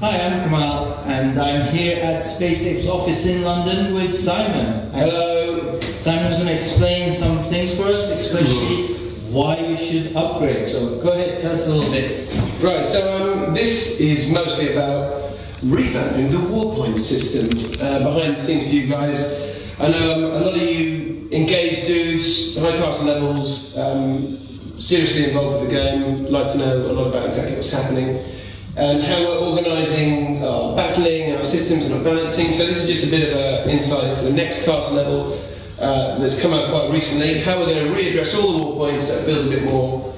Hi, I'm Kemal, and I'm here at Space Ape's office in London with Simon. Hello. Simon's going to explain some things for us, especially why you should upgrade. So go ahead, tell us a little bit. Right, so this is mostly about revamping the warpoint system behind the scenes for you guys. I know a lot of you engaged dudes, high castle levels, seriously involved with the game, like to know a lot about exactly what's happening and how we're organising our battling and our systems and our balancing. So this is just a bit of an insight into the next castle level that's come out quite recently, how we're going to readdress all the war points so it feels a bit more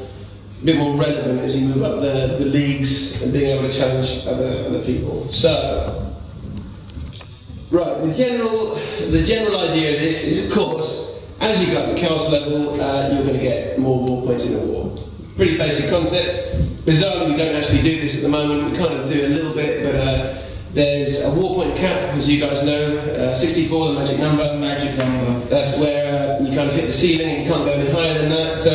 relevant as you move up the leagues and being able to challenge other people. So, right, the general idea of this is, of course, as you go up the castle level, you're going to get more war points in a war. Pretty basic concept. Bizarrely, we don't actually do this at the moment. We kind of do a little bit, but there's a war point cap, as you guys know, 64, the magic number. That's where you kind of hit the ceiling and you can't go any higher than that. So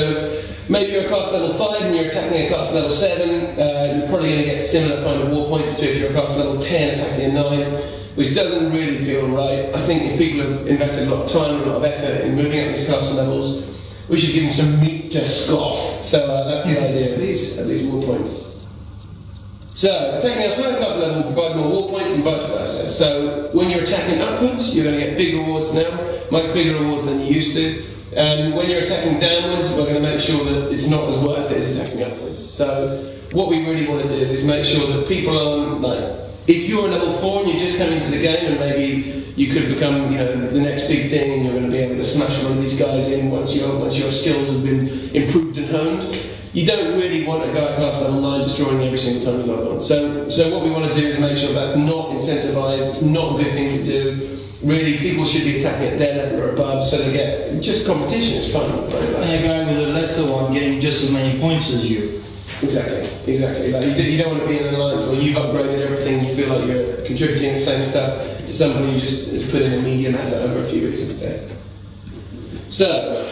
maybe you're a castle level 5 and you're attacking a castle level 7. You're probably going to get similar kind of war points to if you're a castle level 10 attacking a 9, which doesn't really feel right. I think if people have invested a lot of time and a lot of effort in moving up these castle levels, we should give them some meat to scoff. So that's the idea of these war points. So, attacking a higher castle level will provide more war points and vice versa. So, when you're attacking upwards, you're going to get big rewards now, much bigger rewards than you used to. And when you're attacking downwards, we're going to make sure that it's not as worth it as attacking upwards. So, what we really want to do is make sure that people aren't, like, if you're a level 4 and you're just coming to the game and maybe you could become, the next big thing and you're going to be able to smash one of these guys in once your skills have been improved and honed, you don't really want a guy at castle level 9 destroying every single time you log on. So what we want to do is make sure that's not incentivised, it's not a good thing to do. Really, people should be attacking at their level or above, so they get just competition is fun, right? And a guy with a lesser one getting just as many points as you. Exactly. Like you don't want to be in an alliance where you've upgraded everything, you feel like you're contributing the same stuff to somebody who just has put in a medium effort over a few weeks instead. So,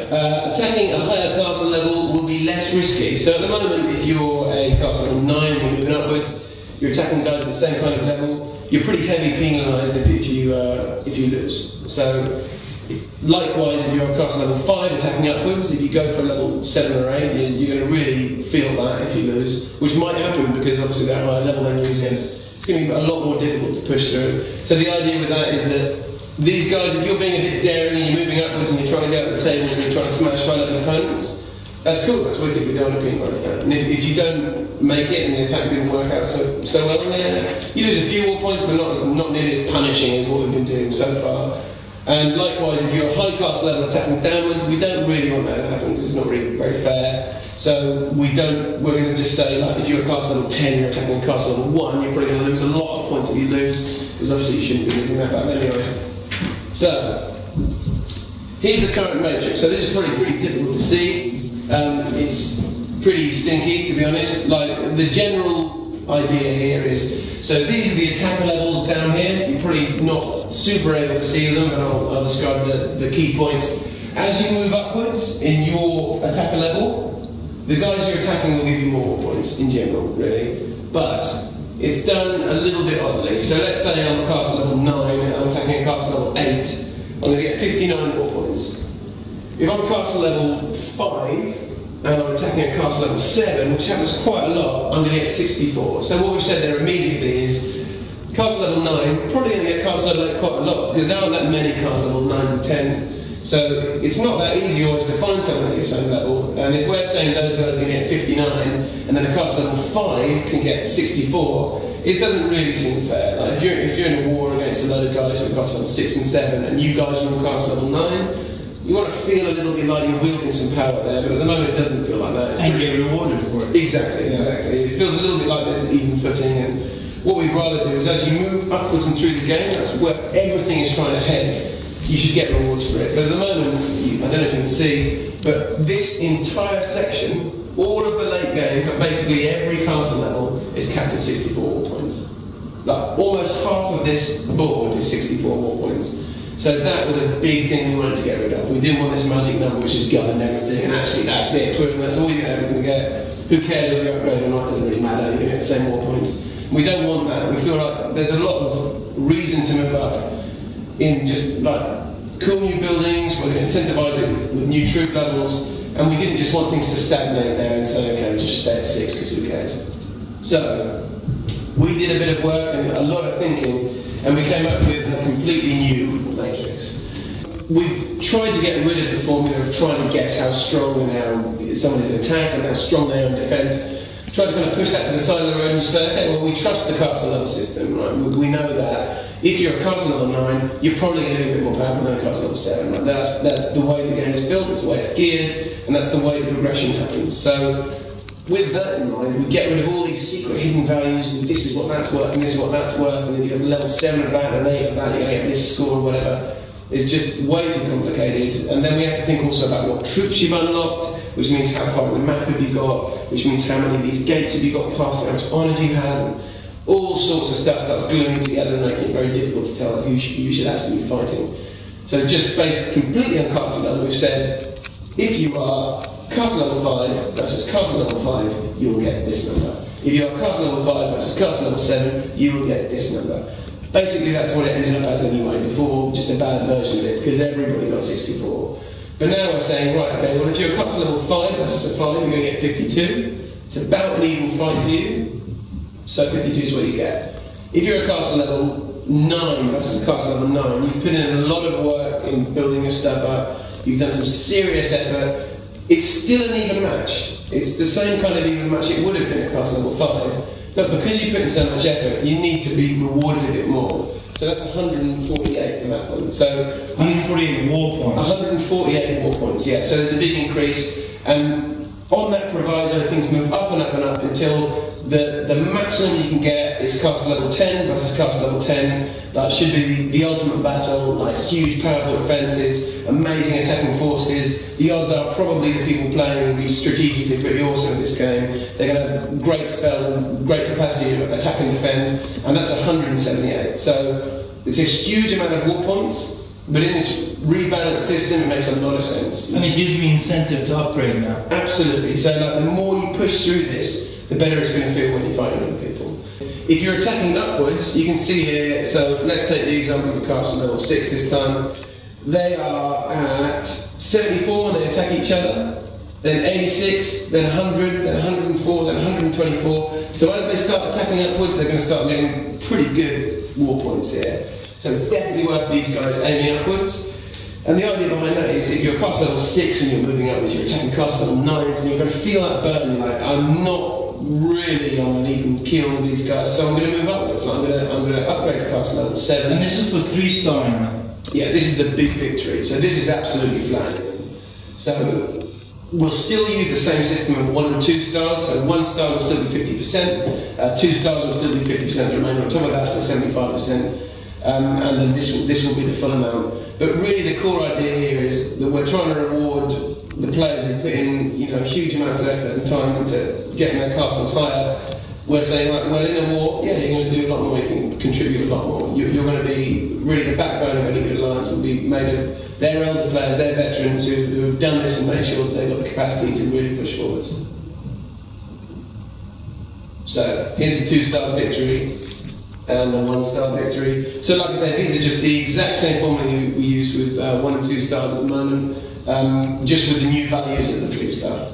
attacking a higher castle level will be less risky. So at the moment, if you're a castle level 9 and you're moving upwards, you're attacking guys at the same kind of level, you're pretty heavy penalised if you lose. So, likewise, if you're a castle level 5 attacking upwards, if you go for a level 7 or 8, you're going to really feel that if you lose, which might happen because obviously that higher level then it's going to be a lot more difficult to push through. So the idea with that is that these guys, if you're being a bit daring and you're moving upwards and you're trying to get up the tables and you're trying to smash high level opponents, that's cool, that's wicked, we don't want to penalise that. And if you don't make it and the attack didn't work out so well, you lose a few war points, but not nearly as punishing as what we've been doing so far. And likewise, if you're a high castle level attacking downwards, we don't really want that to happen because it's not really very fair. So we're going to just say, like, if you're a castle level 10, you're attacking castle level 1, you're probably going to lose a lot of points if you lose, because obviously you shouldn't be losing that bad anyway. So, here's the current matrix. So this is probably pretty difficult to see. It's pretty stinky, to be honest. Like, the general idea here is, so these are the attacker levels down here. You're probably not super able to see them, but I'll describe the key points. As you move upwards in your attacker level, the guys you're attacking will give you more war points in general, really. But it's done a little bit oddly. So let's say I'm a castle level 9 and I'm attacking a castle level 8. I'm going to get 59 war points. If I'm a castle level 5 and I'm attacking a castle level 7, which happens quite a lot, I'm going to get 64. So what we've said there immediately is castle level 9, probably going to get castle level 8 quite a lot because there aren't that many castle level 9s and 10s. So it's not that easy always to find someone at your same level, and if we're saying those guys are going to get 59 and then a castle level 5 can get 64, it doesn't really seem fair. Like if you're in a war against a load of guys who are castle level 6 and 7 and you guys are all castle level 9, you want to feel a little bit like you're wielding some power there, but at the moment it doesn't feel like that. And get rewarded for it. Exactly. It feels a little bit like there's even footing, and what we'd rather do is as you move upwards and through the game, that's where everything is trying to head. You should get rewards for it. But at the moment, I don't know if you can see, but this entire section, all of the late game, but basically every castle level is capped at 64 war points. Like, almost half of this board is 64 war points. So that was a big thing we wanted to get rid of. We didn't want this magic number which is governed everything, and actually that's it, boom, that's all you're ever going to get. Who cares whether you upgrade or not, doesn't really matter, you're going to get the same war points. We don't want that. We feel like there's a lot of reason to move up in just like cool new buildings. We're going to incentivise it with new troop levels, and we didn't just want things to stagnate there and say, okay, we'll just stay at 6 because who cares. So we did a bit of work and a lot of thinking, and we came up with a completely new matrix. We've tried to get rid of the formula of trying to guess how strong and how somebody's in attack and how strong they are in defence. Try to kind of push that to the side of the road and say, okay, well, we trust the castle level system, right? We know that if you're a castle level 9, you're probably going to be a bit more powerful than a castle level 7, right? That's the way the game is built, that's the way it's geared, and that's the way the progression happens. So, with that in mind, we get rid of all these secret hidden values, and this is what that's worth, and this is what that's worth, and then you have level 7 of that, and 8 of that, you're going to get this score or whatever. It's just way too complicated, and then we have to think also about what troops you've unlocked, which means how far on the map have you got, which means how many of these gates have you got past, how much honour do you have, and all sorts of stuff starts gluing together and making it very difficult to tell who you should actually be fighting. So just based completely on castle level, we've said, if you are castle level 5 versus castle level 5, you will get this number. If you are castle level 5 versus castle level 7, you will get this number. Basically that's what it ended up as anyway, before just a bad version of it, because everybody got 64. But now we're saying, right, okay, well if you're a castle level 5 versus a 5, you're going to get 52. It's about an even fight for you. So 52 is what you get. If you're a castle level 9 versus a castle level 9, you've put in a lot of work in building your stuff up, you've done some serious effort, it's still an even match. It's the same kind of even match it would have been at castle level 5, but because you put in so much effort, you need to be rewarded a bit more. So that's 148 for that one. So 148 war points. 148 war points, yeah. So there's a big increase, and on that proviso, things move up and up and up until the maximum you can get is castle level 10 versus castle level 10. That should be the ultimate battle, like huge powerful defences, amazing attacking forces. The odds are probably the people playing will be strategically pretty awesome at this game. They're going to have great spells and great capacity to attack and defend, and that's 178. So it's a huge amount of war points, but in this rebalanced system it makes a lot of sense. And it gives you incentive to upgrade now. Absolutely. So like, the more you push through this, the better it's going to feel when you're fighting other people. If you're attacking upwards, you can see here, so let's take the example of the castle level 6 this time. They are at 74 when they attack each other, then 86, then 100, then 104, then 124. So as they start attacking upwards, they're going to start getting pretty good war points here. So it's definitely worth these guys aiming upwards. And the idea behind that is if you're castle level 6 and you're moving upwards, you're attacking castle level 9s, and you're going to feel that burden, like, I'm not really on an even keel with these guys, so I'm going to move upwards. I'm going to upgrade to castle level 7. And this is for 3-star now. Yeah, this is the big victory. So this is absolutely flat. So we'll still use the same system of 1 and 2 stars. So 1 star will still be 50%, 2 stars will still be 50%. The remainder on top of that, so 75%. And then this will be the full amount. But really, the core idea here is that we're trying to reward the players who put in, huge amounts of effort and time into getting their castles higher. We're saying, like, well, in a war, yeah, you're going to do a lot more, you can contribute a lot more. You're going to be, really the backbone of any good alliance will be made of their elder players, their veterans who have done this and made sure that they've got the capacity to really push forwards. So, here's the 2 stars victory and the 1 star victory. So like I said, these are just the exact same formula we use with 1 and 2 stars at the moment, just with the new values of the 3 star.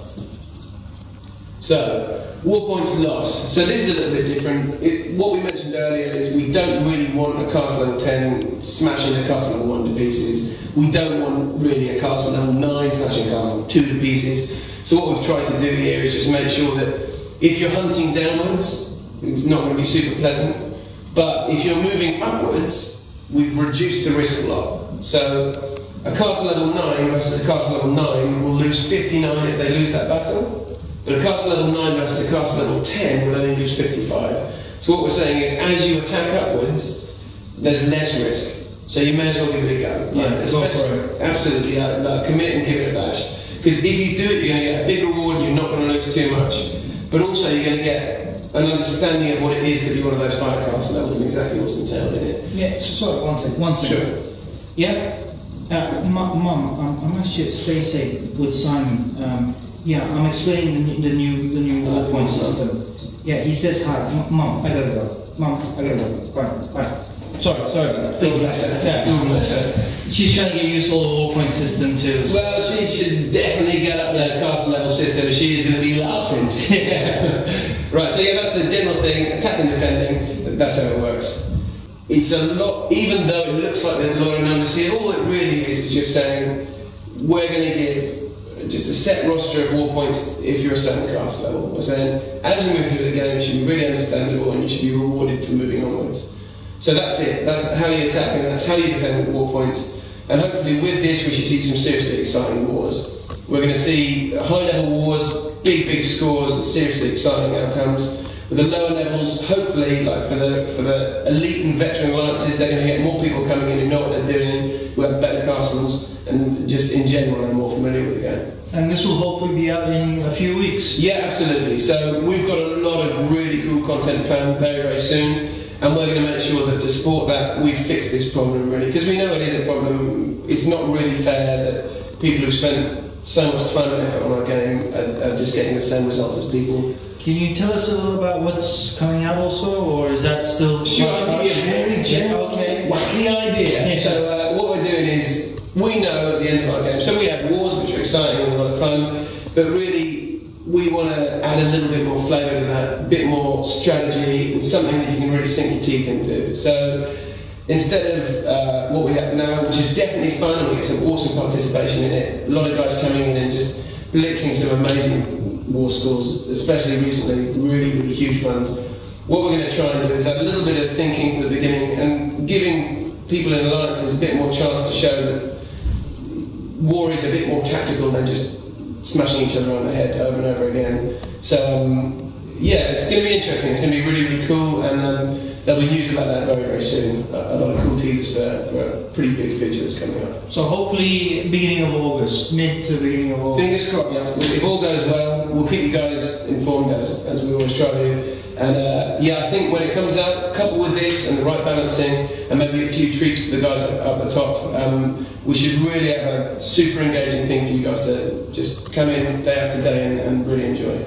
So, war points lost. So this is a little bit different. What we mentioned earlier is we don't really want a castle level 10 smashing a castle level 1 to pieces. We don't want really a castle level 9 smashing a castle level 2 to pieces. So what we've tried to do here is just make sure that if you're hunting downwards, it's not going to be super pleasant. But if you're moving upwards, we've reduced the risk a lot. So a castle level 9 versus a castle level 9 will lose 59 if they lose that battle. But a castle level 9 versus a castle level 10 will only lose 55. So what we're saying is, as you attack upwards, there's less risk. So you may as well give it a go. Yeah, go for it. Absolutely, commit and give it a bash. Because if you do it, you're going to get a big reward, you're not going to lose too much. But also you're going to get an understanding of what it is to be one of those fire castle levels and exactly what's entailed in it. Yeah, sorry, one second. Sure. Yeah? Mum, I'm actually at Space Ape with Simon. Yeah, I'm explaining the new war point system. Yeah, he says hi. Mom, I gotta go. Mom, I gotta go. Bye. Sorry about that. God bless her. Yeah. God bless her. She's trying to get used to all the war point system too. So. Well, she should definitely get up the castle level system. She is going to be laughing. Right, so yeah, that's the general thing. Attacking, defending, that's how it works. It's a lot, even though it looks like there's a lot of numbers here, all it really is just saying, we're going to give just a set roster of war points if you're a certain castle level. We're saying, as you move through the game, it should be really understandable and you should be rewarded for moving onwards. So that's it. That's how you attack and that's how you defend with war points. And hopefully with this we should see some seriously exciting wars. We're going to see high-level wars, big scores, seriously exciting outcomes. With the lower levels, hopefully, like for the elite and veteran alliances, they're going to get more people coming in who know what they're doing, who have better castles, and just in general are more familiar with the game. And this will hopefully be out in a few weeks. Yeah, absolutely. So we've got a lot of really cool content planned very soon. And we're going to make sure that to support that, we fix this problem really, because we know it is a problem. It's not really fair that people who've spent so much time and effort on our game are just getting the same results as people. Can you tell us a little about what's coming out also, or is that still... Sure, I'll give you a very general, wacky idea. Yeah. So what we're doing is, we know at the end of our game, so we have wars which are exciting and a lot of fun, but really we want to add a little bit more flavour to that, a bit more strategy, and something that you can really sink your teeth into. So instead of what we have now, which is definitely fun and we get some awesome participation in it, a lot of guys coming in and just blitzing some amazing war scores, especially recently, really huge ones. What we're going to try and do is add a little bit of thinking to the beginning and giving people in alliances a bit more chance to show that war is a bit more tactical than just smashing each other on the head over and over again. So yeah, it's going to be interesting. It's going to be really cool, and there'll be news about that very soon. A lot of cool teasers for a pretty big feature that's coming up. So hopefully beginning of August, mid to beginning of August. Fingers crossed. If all goes well, we'll keep you guys informed as we always try to do. And yeah, I think when it comes out, coupled with this and the right balancing, and maybe a few tweaks for the guys up the top, we should really have a super engaging thing for you guys to just come in day after day and really enjoy.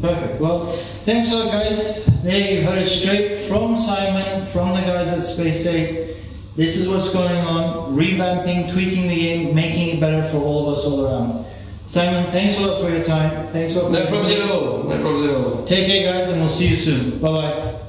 Perfect. Well, thanks a lot, guys. There you've heard it straight from Simon, from the guys at Space Ape. This is what's going on, revamping, tweaking the game, making it better for all of us all around. Simon, thanks a lot for your time. Thanks a lot. No problems at all. No problems at all. Take care, guys, and we'll see you soon. Bye-bye.